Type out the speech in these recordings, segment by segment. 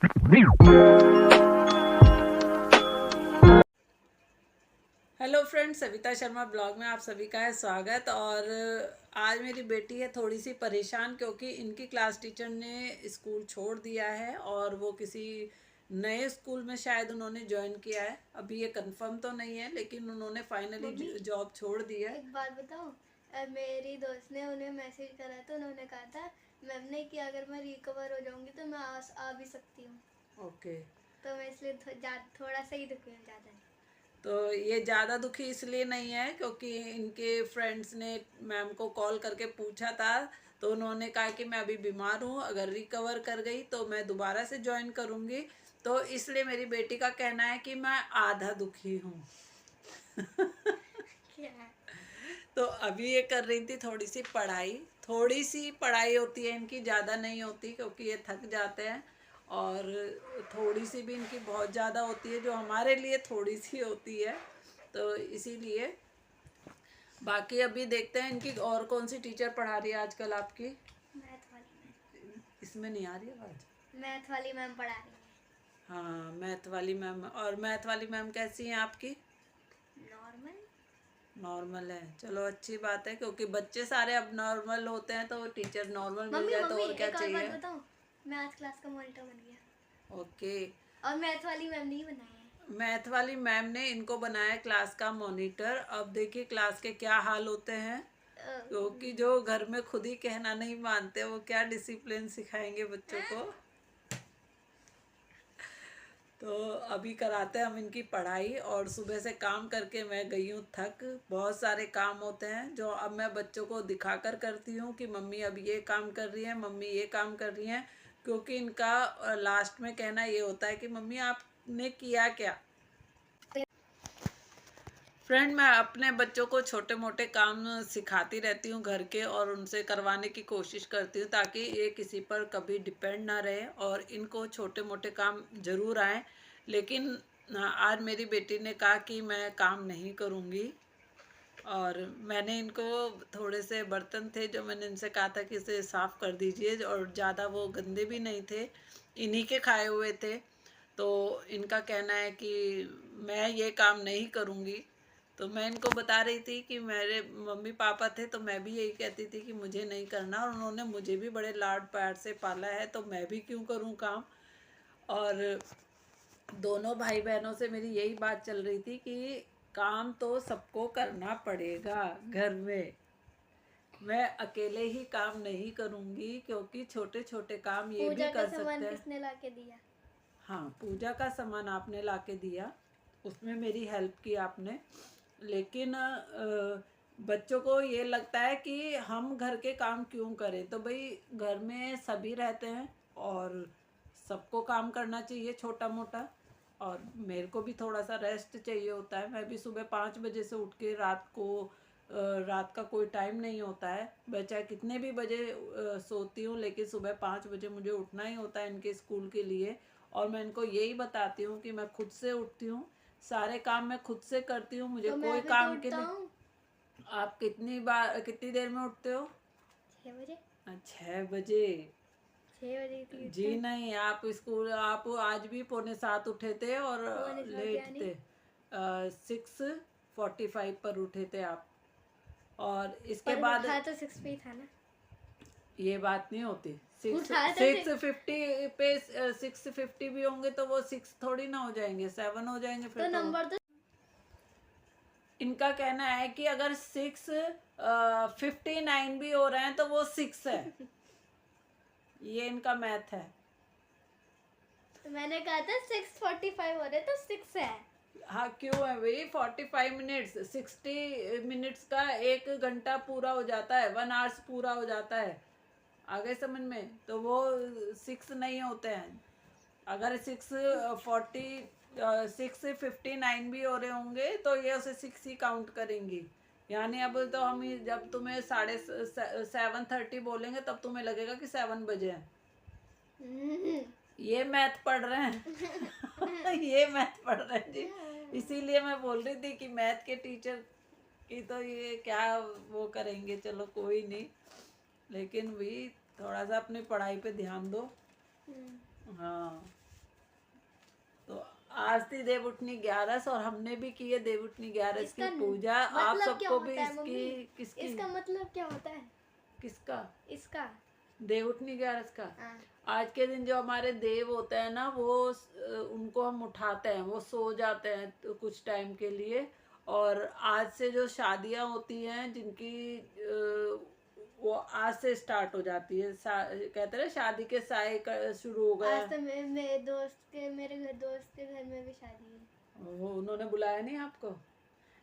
Hello friends, Savita Sharma blog में आप सभी का है स्वागत। और आज मेरी बेटी है थोड़ी सी परेशान क्योंकि इनकी क्लास टीचर ने स्कूल छोड़ दिया है और वो किसी नए स्कूल में शायद उन्होंने ज्वाइन किया है। अभी ये कंफर्म तो नहीं है, लेकिन उन्होंने फाइनली जॉब छोड़ दी है। एक बात बताऊं, मेरी दोस्त ने उन्हें मैसेज करा तो उन्होंने कहा था मैम ने कि अगर मैं रिकवर हो जाऊंगी तो मैं आ भी सकती हूँ। ओके। तो मैं इसलिए थोड़ा सा ही दुखी हूँ, ज़्यादा नहीं। तो ये ज़्यादा दुखी इसलिए नहीं है क्योंकि इनके फ्रेंड्स ने मैम को कॉल करके पूछा था, तो उन्होंने कहा कि मैं अभी बीमार हूँ, अगर रिकवर कर गई तो मैं दोबारा से ज्वाइन करूँगी। तो इसलिए मेरी बेटी का कहना है कि मैं आधा दुखी हूँ। क्या है? तो अभी ये कर रही थी थोड़ी सी पढ़ाई। थोड़ी सी पढ़ाई होती है इनकी, ज़्यादा नहीं होती क्योंकि ये थक जाते हैं। और थोड़ी सी भी इनकी बहुत ज़्यादा होती है, जो हमारे लिए थोड़ी सी होती है। तो इसीलिए बाकी अभी देखते हैं इनकी और कौन सी टीचर पढ़ा रही है आजकल आपकी। मैथ वाली इसमें नहीं आ रही आवाज़। मैथ वाली मैम पढ़ा रही है। हाँ, मैथ वाली मैम। और मैथ वाली मैम कैसी हैं आपकी? नॉर्मल। नॉर्मल है, चलो अच्छी बात है, क्योंकि बच्चे सारे अब नॉर्मल होते हैं तो टीचर नॉर्मल मिल मम्मी जाए तो मम्मी और क्या एक और बात चाहिए। बताऊं, मैं आज क्लास का मॉनिटर बन गया। ओके। और मैथ वाली मैम नहीं बनाया है। मैथ वाली मैम ने इनको बनाया क्लास का मॉनिटर। अब देखिए क्लास के क्या हाल होते हैं, क्योंकि जो घर में खुद ही कहना नहीं मानते वो क्या डिसिप्लिन सिखाएंगे बच्चों को। तो अभी कराते हैं हम इनकी पढ़ाई। और सुबह से काम करके मैं गई हूँ थक। बहुत सारे काम होते हैं जो अब मैं बच्चों को दिखाकर करती हूँ कि मम्मी अब ये काम कर रही है, मम्मी ये काम कर रही हैं। क्योंकि इनका लास्ट में कहना ये होता है कि मम्मी आपने किया क्या। फ्रेंड, मैं अपने बच्चों को छोटे मोटे काम सिखाती रहती हूँ घर के, और उनसे करवाने की कोशिश करती हूँ ताकि ये किसी पर कभी डिपेंड ना रहे और इनको छोटे मोटे काम ज़रूर आए। लेकिन आज मेरी बेटी ने कहा कि मैं काम नहीं करूँगी। और मैंने इनको थोड़े से बर्तन थे जो मैंने इनसे कहा था कि इसे साफ़ कर दीजिए, और ज़्यादा वो गंदे भी नहीं थे, इन्हीं के खाए हुए थे। तो इनका कहना है कि मैं ये काम नहीं करूँगी। तो मैं इनको बता रही थी कि मेरे मम्मी पापा थे तो मैं भी यही कहती थी कि मुझे नहीं करना, और उन्होंने मुझे भी बड़े लाड प्यार से पाला है तो मैं भी क्यों करूँ काम। और दोनों भाई बहनों से मेरी यही बात चल रही थी कि काम तो सबको करना पड़ेगा घर में। मैं अकेले ही काम नहीं करूँगी क्योंकि छोटे छोटे काम ये भी पूजा का कर सामान सकते हैं। किसने ला के दिया? हाँ, पूजा का सामान आपने ला के दिया, उसमें मेरी हेल्प की आपने। लेकिन बच्चों को ये लगता है कि हम घर के काम क्यों करें। तो भाई घर में सभी रहते हैं और सबको काम करना चाहिए छोटा मोटा। और मेरे को भी थोड़ा सा रेस्ट चाहिए होता है। मैं भी सुबह 5 बजे से उठ के रात का कोई टाइम नहीं होता है, मैं चाहे कितने भी बजे सोती हूँ, लेकिन सुबह 5 बजे मुझे उठना ही होता है इनके स्कूल के लिए। और मैं इनको यही बताती हूँ कि मैं खुद से उठती हूँ, सारे काम मैं खुद से करती हूँ, मुझे तो कोई मैं भी तो काम के उठता लिए। हूँ। आप कितनी देर में उठते हो? 6 बजे। 6 बजे? 6 बजे उठते जी हैं। नहीं, आप आज भी पौने 7 उठे थे और पौने सात लेट यानी थे। 6:45 पर उठे थे आप। और इसके पर बाद उठा तो 6 पे ही था ना। ये बात नहीं होती। सिक्स उठाया तो सिक्स फिफ्टी पे 6:50 भी होंगे तो वो 6 थोड़ी ना हो जाएंगे, 7 हो जाएंगे फिर तो तो। नंबर तो इनका कहना है कि अगर 6:59 भी हो रहे हैं तो वो 6 है। ये इनका मैथ है। मैंने कहा था 6:45 हो रहे तो 6 है। हाँ, क्यों है भाई? 45 मिनट्स, 60 मिनट्स का 1 घंटा पूरा हो जाता है, 1 आवर्स पूरा हो जाता है। आगे समझ में? तो वो 6 नहीं होते हैं। अगर 6:59 भी हो रहे होंगे तो ये उसे 6 ही काउंट करेंगी। यानी अब तो हम जब तुम्हें 7:30 बोलेंगे तब तुम्हें लगेगा कि 7 बजे हैं। ये मैथ पढ़ रहे हैं। ये मैथ पढ़ रहे हैं जी। इसीलिए मैं बोल रही थी कि मैथ के टीचर की तो ये क्या वो करेंगे। चलो कोई नहीं, लेकिन भी थोड़ा सा अपनी पढ़ाई पे ध्यान दो। हाँ, आज थी देवउठनी 11 और हमने भी की है देवउठनी 11 की इसका पूजा। आप मतलब क्या सबको भी होता है इसकी मम्मी? किसकी इसका मतलब क्या होता है? किसका इसका देवउठनी 11 का? हाँ। आज के दिन जो हमारे देव होते हैं ना, वो उनको हम उठाते हैं, वो सो जाते हैं तो कुछ टाइम के लिए। और आज से जो शादियां होती हैं जिनकी वो आज से स्टार्ट हो जाती है। कहते हैं शादी के साए शुरू हो गए आज हैं। तो मेरे दोस्त के घर में भी शादी है। वो उन्होंने बुलाया नहीं आपको?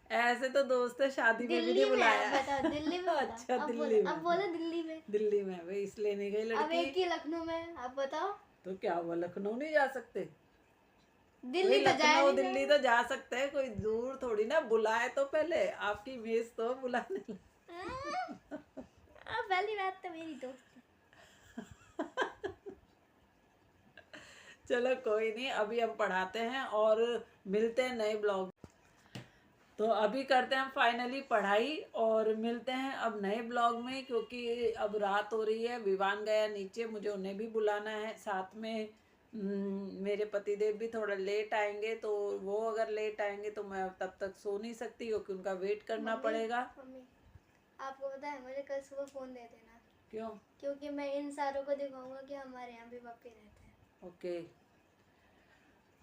ऐसे तो दोस्त है, शादी में भी दिल्ली नहीं में बुलाया। आप बताओ, दिल्ली में बताओ। अच्छा, अब दिल्ली बोलो, में? अब बोलो दिल्ली में। दिल्ली में भाई इसलिए नहीं गई अब लड़की। एक ही लखनऊ में, आप बताओ। तो क्या हुआ, लखनऊ नहीं जा सकते? दिल्ली कोई तो जाया लखनऊ नहीं दिल्ली जाएगा। तो जा सकते हैं, कोई दूर थोड़ी ना। बुलाए तो पहले, आपकी मेज तो बुलाने पहली बात तो मेरी दोस्त है। चलो कोई नहीं, अभी हम पढ़ाते हैं और मिलते हैं नए ब्लॉग। तो अभी करते हैं हम फाइनली पढ़ाई और मिलते हैं अब नए ब्लॉग में, क्योंकि अब रात हो रही है। विवान गया नीचे, मुझे उन्हें भी बुलाना है साथ में। मेरे पतिदेव भी थोड़ा लेट आएंगे, तो वो अगर लेट आएंगे तो मैं तब तक सो नहीं सकती, क्योंकि उनका वेट करना पड़ेगा। मम्मी, आपको पता है मुझे कल सुबह फोन दे देना। क्यों? क्योंकि मैं इन सारों को दिखाऊंगा कि हमारे यहाँ भी पप्पी रहते हैं। ओके।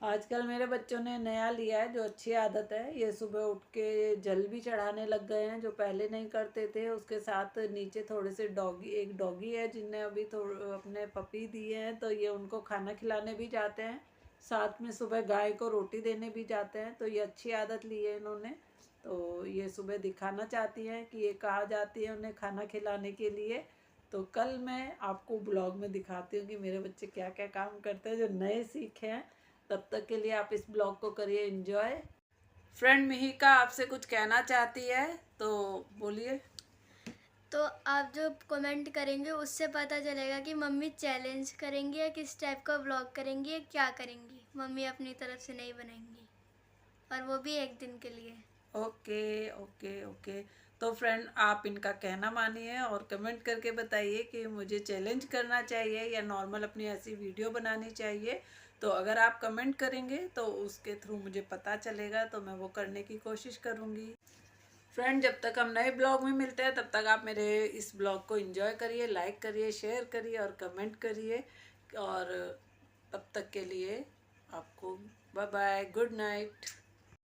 आजकल मेरे बच्चों ने नया लिया है जो अच्छी आदत है, ये सुबह उठ के जल भी चढ़ाने लग गए हैं, जो पहले नहीं करते थे। उसके साथ नीचे थोड़े से एक डॉगी है जिनने अभी अपने पपी दिए हैं, तो ये उनको खाना खिलाने भी जाते हैं। साथ में सुबह गाय को रोटी देने भी जाते हैं, तो ये अच्छी आदत ली है इन्होंने। तो ये सुबह दिखाना चाहती हैं कि ये कहाँ जाती है उन्हें खाना खिलाने के लिए। तो कल मैं आपको ब्लॉग में दिखाती हूँ कि मेरे बच्चे क्या क्या काम करते हैं जो नए सीखे हैं। तब तक के लिए आप इस ब्लॉग को करिए एंजॉय। फ्रेंड मिहिका आपसे कुछ कहना चाहती है, तो बोलिए। तो आप जो कमेंट करेंगे उससे पता चलेगा कि मम्मी चैलेंज करेंगी या किस टाइप का व्लॉग करेंगी या क्या करेंगी। मम्मी अपनी तरफ से नहीं बनाएंगी, और वो भी एक दिन के लिए। Okay okay okay. तो फ्रेंड आप इनका कहना मानिए और कमेंट करके बताइए कि मुझे चैलेंज करना चाहिए या नॉर्मल अपनी ऐसी वीडियो बनानी चाहिए। तो अगर आप कमेंट करेंगे तो उसके थ्रू मुझे पता चलेगा, तो मैं वो करने की कोशिश करूँगी। फ्रेंड जब तक हम नए ब्लॉग में मिलते हैं, तब तक आप मेरे इस ब्लॉग को एंजॉय करिए, लाइक करिए, शेयर करिए और कमेंट करिए। और तब तक के लिए आपको बाय बाय, गुड नाइट।